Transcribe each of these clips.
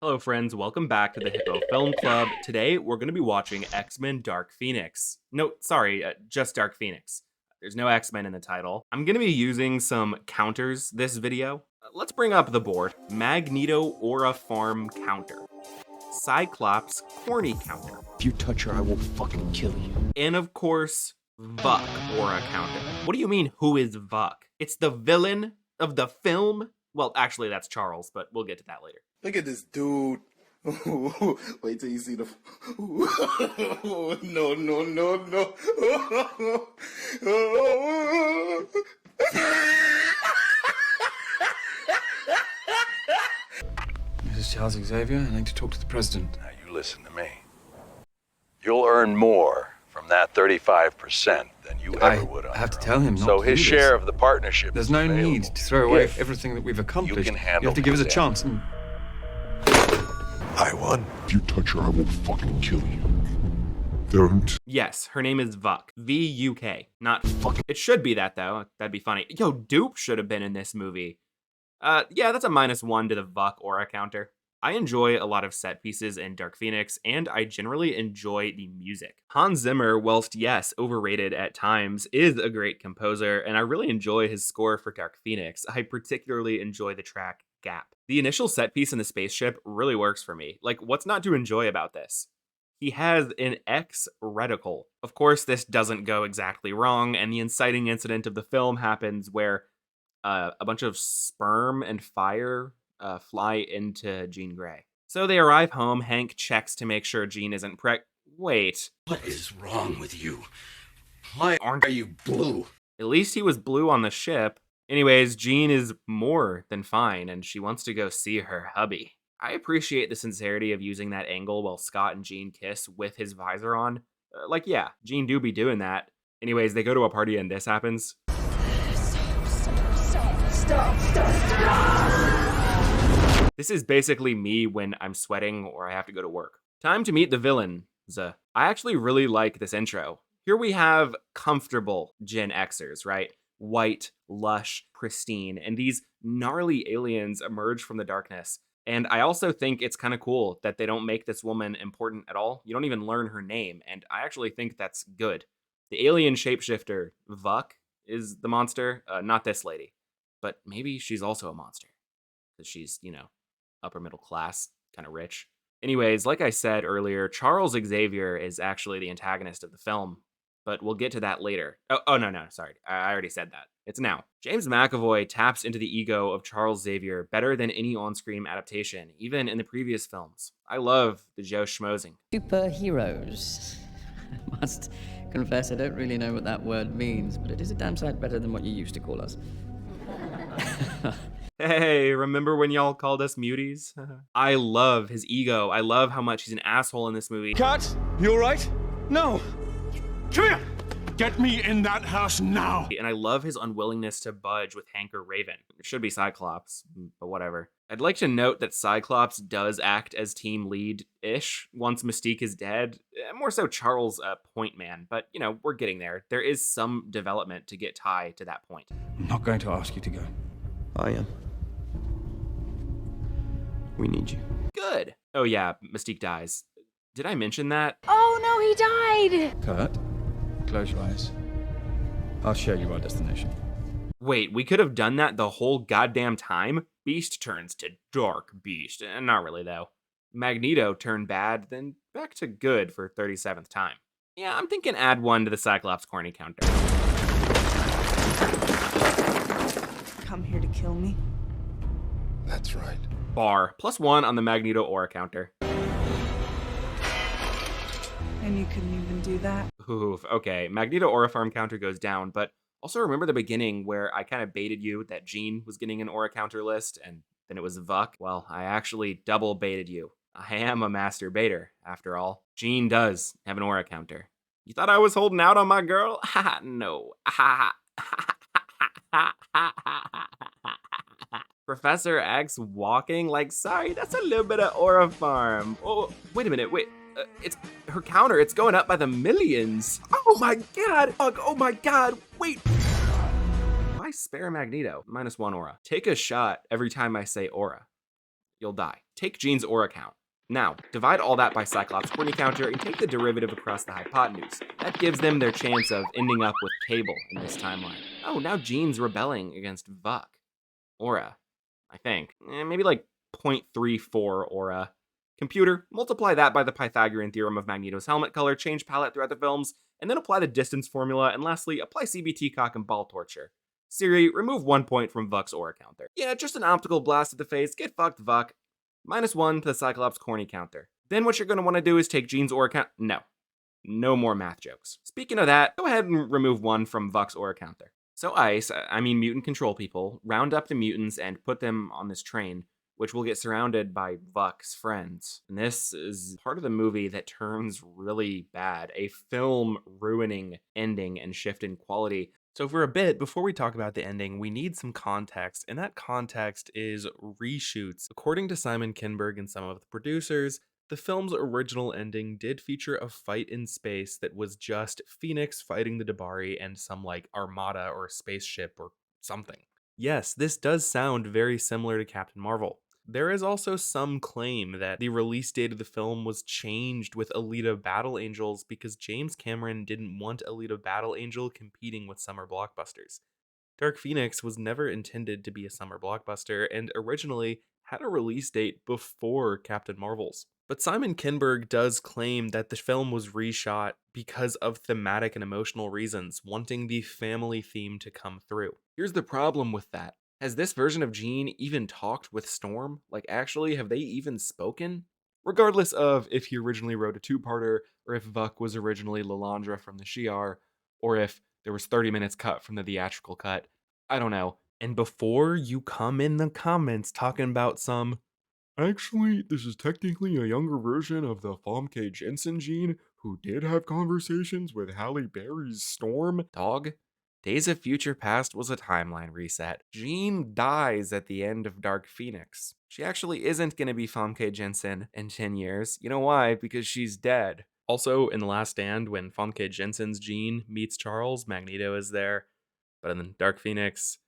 Hello friends, welcome back to the Hippo Film Club. Today we're going to be watching X-Men Dark Phoenix. No, sorry, just Dark Phoenix. There's no X-Men in the title. I'm going to be using some counters this video. Let's bring up the board. Magneto Aura Farm counter. Cyclops Corny counter. If you touch her, I will fucking kill you. And of course, Vuk Aura counter. What do you mean, who is Vuk? It's the villain of the film? Well, actually that's Charles, but we'll get to that later. Look at this dude. Wait till you see the. No, no, no, no. This is Charles Xavier. I need to talk to the president. Now you listen to me. You'll earn more from that 35% than you ever would on I have to your tell own. him not So to his do share this. of the partnership There's is no available. need to throw away If everything that we've accomplished. can handle have to give us a his chance. I won. If you touch her, I will fucking kill you. Don't. Yes, her name is Vuk. V-U-K, not fuck. It should be that, though. That'd be funny. Yo, Dupe should have been in this movie. Yeah, that's a -1 to the Vuk aura counter. I enjoy a lot of set pieces in Dark Phoenix, and I generally enjoy the music. Hans Zimmer, whilst yes, overrated at times, is a great composer, and I really enjoy his score for Dark Phoenix. I particularly enjoy the track Gap. The initial set piece in the spaceship really works for me. Like, what's not to enjoy about this? He has an X reticle. Of course, this doesn't go exactly wrong, and the inciting incident of the film happens where a bunch of sperm and fire fly into Jean Grey. So they arrive home, Hank checks to make sure Jean isn't Wait. What is wrong with you? Why aren't you blue? At least he was blue on the ship. Anyways, Jean is more than fine, and she wants to go see her hubby. I appreciate the sincerity of using that angle while Scott and Jean kiss with his visor on. Like, yeah, Jean do be doing that. Anyways, they go to a party and this happens. Stop. This is basically me when I'm sweating or I have to go to work. Time to meet the villains. I actually really like this intro. Here we have comfortable Gen Xers, right? White, lush, pristine, and these gnarly aliens emerge from the darkness. And I also think it's kind of cool that they don't make this woman important at all. You don't even learn her name, and I actually think that's good. The alien shapeshifter, Vuk, is the monster, not this lady. But maybe she's also a monster, because she's, you know, upper middle class, kind of rich. Anyways, like I said earlier, Charles Xavier is actually the antagonist of the film, but we'll get to that later. Oh no, sorry. I already said that. It's now. James McAvoy taps into the ego of Charles Xavier better than any on-screen adaptation, even in the previous films. I love the Joe schmozing. Superheroes. I must confess I don't really know what that word means, but it is a damn sight better than what you used to call us. Hey, remember when y'all called us muties? I love his ego. I love how much he's an asshole in this movie. Cut! You alright? No! Come here! Get me in that house now! And I love his unwillingness to budge with Hank or Raven. It should be Cyclops, but whatever. I'd like to note that Cyclops does act as team lead-ish once Mystique is dead. More so Charles' point man, but, you know, we're getting there. There is some development to get Ty to that point. I'm not going to ask you to go. I am. We need you. Good. Oh yeah, Mystique dies. Did I mention that? Oh no, he died! Kurt, close your eyes. I'll show you our destination. Wait, we could have done that the whole goddamn time? Beast turns to Dark Beast. Not really, though. Magneto turned bad, then back to good for 37th time. Yeah, I'm thinking add 1 to the Cyclops corny counter. Come here to kill me? That's right. Bar. +1 on the Magneto aura counter. And you couldn't even do that? Oof, okay. Magneto aura farm counter goes down, but also remember the beginning where I kind of baited you that Jean was getting an aura counter list, and then it was Vuk? Well, I actually double baited you. I am a master baiter, after all. Jean does have an aura counter. You thought I was holding out on my girl? Ha no. Ha Professor X walking like, sorry, that's a little bit of aura farm. Oh, wait a minute, wait. It's her counter, it's going up by the millions. Oh my god, oh my god, wait. Why spare Magneto? -1 aura. Take a shot every time I say aura. You'll die. take Jean's aura count. Now, divide all that by Cyclops' Courtney counter and take the derivative across the hypotenuse. That gives them their chance of ending up with Cable in this timeline. Oh, now Jean's rebelling against Vuk. Aura, I think. Maybe like 0.34 aura. Computer, multiply that by the Pythagorean theorem of Magneto's helmet color change palette throughout the films, and then apply the distance formula, and lastly, apply CBT cock and ball torture. Siri, remove 1 point from Vuk's aura counter. Yeah, just an optical blast to the face, get fucked, Vuk. -1 to the Cyclops Corny counter. Then what you're going to want to do is take Jean's aura count. No more math jokes. Speaking of that, go ahead and remove 1 from Vuk's aura counter. So ICE, I mean mutant control people, round up the mutants and put them on this train, which will get surrounded by Vuk's friends. And this is part of the movie that turns really bad. A film-ruining ending and shift in quality. So for a bit, before we talk about the ending, we need some context, and that context is reshoots. According to Simon Kinberg and some of the producers, the film's original ending did feature a fight in space that was just Phoenix fighting the Dabari and some like armada or spaceship or something. Yes, this does sound very similar to Captain Marvel. There is also some claim that the release date of the film was changed with Alita Battle Angels because James Cameron didn't want Alita Battle Angel competing with summer blockbusters. Dark Phoenix was never intended to be a summer blockbuster and originally had a release date before Captain Marvel's. But Simon Kinberg does claim that the film was reshot because of thematic and emotional reasons, wanting the family theme to come through. Here's the problem with that. Has this version of Jean even talked with Storm? Like, actually, have they even spoken? Regardless of if he originally wrote a two-parter, or if Vuk was originally Lalandra from the Shi'ar, or if there was 30 minutes cut from the theatrical cut, I don't know. And before you come in the comments talking about some, actually, this is technically a younger version of the Famke Jensen Jean who did have conversations with Halle Berry's Storm. Dog, Days of Future Past was a timeline reset. Jean dies at the end of Dark Phoenix. She actually isn't going to be Famke Jensen in 10 years. You know why? Because she's dead. Also, in The Last Stand, when Famke Jensen's Jean meets Charles, Magneto is there. But in Dark Phoenix,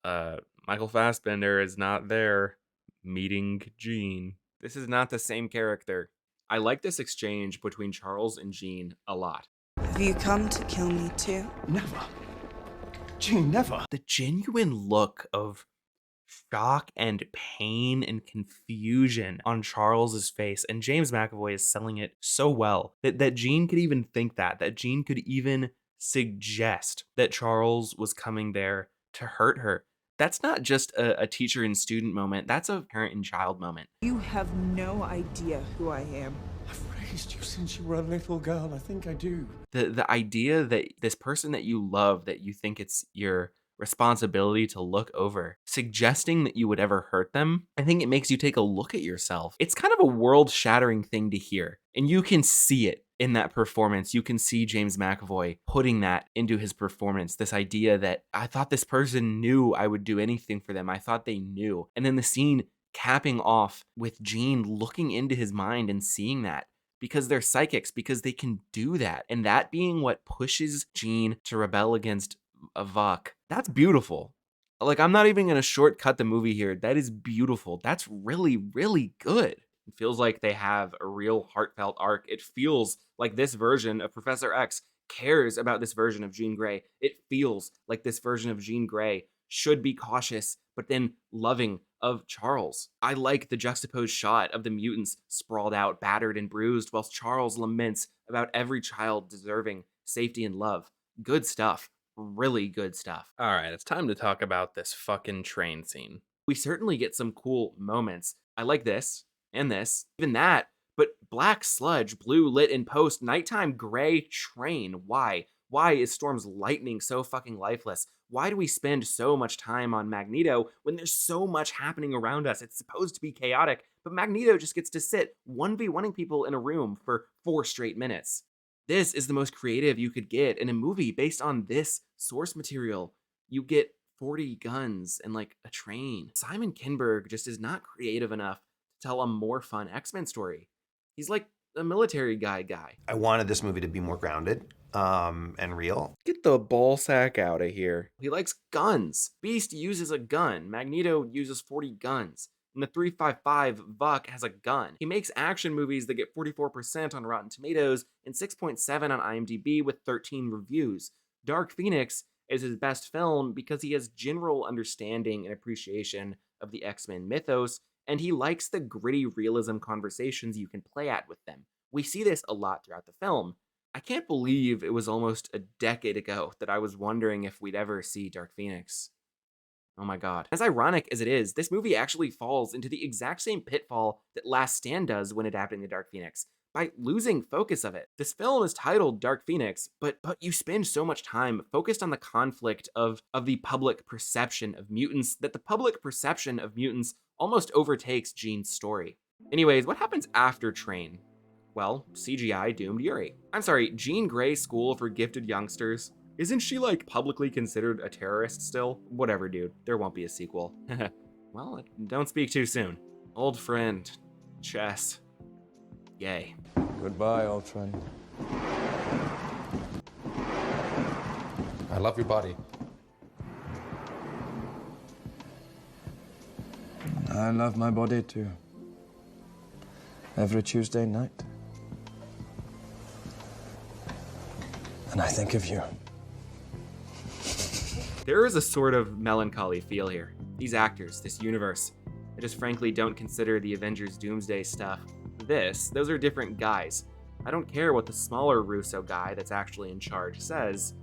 Michael Fassbender is not there meeting Jean. This is not the same character. I like this exchange between Charles and Jean a lot. Have you come to kill me too? Never. Jean, never. The genuine look of shock and pain and confusion on Charles's face, and James McAvoy is selling it so well that Jean could even think that Jean could even suggest that Charles was coming there to hurt her. That's not just a teacher and student moment, that's a parent and child moment. You have no idea who I am. I've raised you since you were a little girl. I think I do. The idea that this person that you love, that you think it's your responsibility to look over, suggesting that you would ever hurt them, I think it makes you take a look at yourself. It's kind of a world-shattering thing to hear, and you can see it in that performance. You can see James McAvoy putting that into his performance, this idea that I thought this person knew I would do anything for them. I thought they knew. And then the scene capping off with Jean looking into his mind and seeing that, because they're psychics, because they can do that. And that being what pushes Jean to rebel against Vuk, that's beautiful. Like, I'm not even going to shortcut the movie here. That is beautiful. That's really, really good. It feels like they have a real heartfelt arc. It feels like this version of Professor X cares about this version of Jean Grey. It feels like this version of Jean Grey should be cautious, but then loving of Charles. I like the juxtaposed shot of the mutants sprawled out, battered and bruised, whilst Charles laments about every child deserving safety and love. Good stuff. Really good stuff. All right, it's time to talk about this fucking train scene. We certainly get some cool moments. I like this and this, even that, but black sludge, blue lit in post, nighttime gray train. Why? Why is Storm's lightning so fucking lifeless? Why do we spend so much time on Magneto when there's so much happening around us? It's supposed to be chaotic, but Magneto just gets to sit 1v1ing people in a room for 4 straight minutes. This is the most creative you could get in a movie based on this source material. You get 40 guns and like a train. Simon Kinberg just is not creative enough to tell a more fun X-Men story. He's like a military guy. I wanted this movie to be more grounded and real. Get the ball sack out of here. He likes guns. Beast uses a gun. Magneto uses 40 guns. In the 355, Vuk has a gun. He makes action movies that get 44% on Rotten Tomatoes and 6.7 on IMDb with 13 reviews. Dark Phoenix is his best film because he has general understanding and appreciation of the X-Men mythos, and he likes the gritty realism conversations you can play at with them. We see this a lot throughout the film. I can't believe it was almost a decade ago that I was wondering if we'd ever see Dark Phoenix. Oh my god. As ironic as it is, this movie actually falls into the exact same pitfall that Last Stand does when adapting the Dark Phoenix, by losing focus of it. This film is titled Dark Phoenix, but you spend so much time focused on the conflict of the public perception of mutants that the public perception of mutants almost overtakes Jean's story. Anyways, what happens after Train? Well, CGI doomed Yuri. I'm sorry, Jean Grey's School for Gifted Youngsters? Isn't she, like, publicly considered a terrorist still? Whatever, dude. There won't be a sequel. Well, don't speak too soon. Old friend. Chess. Yay. Goodbye, old friend. I love your body. I love my body too. Every Tuesday night. And I think of you. There is a sort of melancholy feel here. These actors, this universe, I just frankly don't consider the Avengers Doomsday stuff. Those are different guys. I don't care what the smaller Russo guy that's actually in charge says.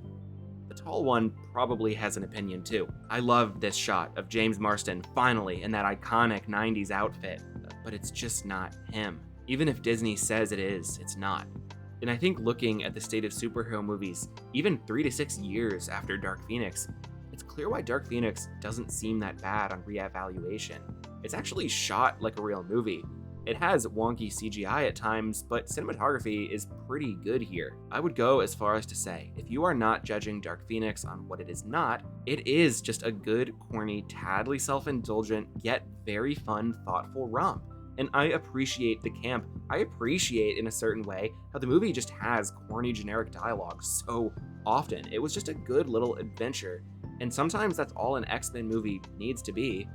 The tall one probably has an opinion too. I love this shot of James Marsden finally in that iconic 90s outfit, but it's just not him. Even if Disney says it is, it's not. And I think looking at the state of superhero movies, even 3 to 6 years after Dark Phoenix, it's clear why Dark Phoenix doesn't seem that bad on reevaluation. It's actually shot like a real movie. It has wonky CGI at times, but cinematography is pretty good here. I would go as far as to say, if you are not judging Dark Phoenix on what it is not, it is just a good, corny, tadly self-indulgent, yet very fun, thoughtful romp. And I appreciate the camp. I appreciate, in a certain way, how the movie just has corny, generic dialogue so often. It was just a good little adventure. And sometimes that's all an X-Men movie needs to be.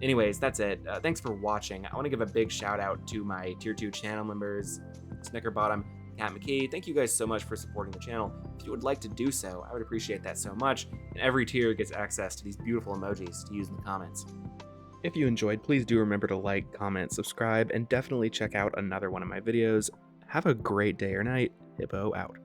Anyways, that's it. Thanks for watching. I want to give a big shout out to my Tier 2 channel members, Snickerbottom, Cat McKee. Thank you guys so much for supporting the channel. If you would like to do so, I would appreciate that so much. And every tier gets access to these beautiful emojis to use in the comments. If you enjoyed, please do remember to like, comment, subscribe, and definitely check out another one of my videos. Have a great day or night. Hippo out.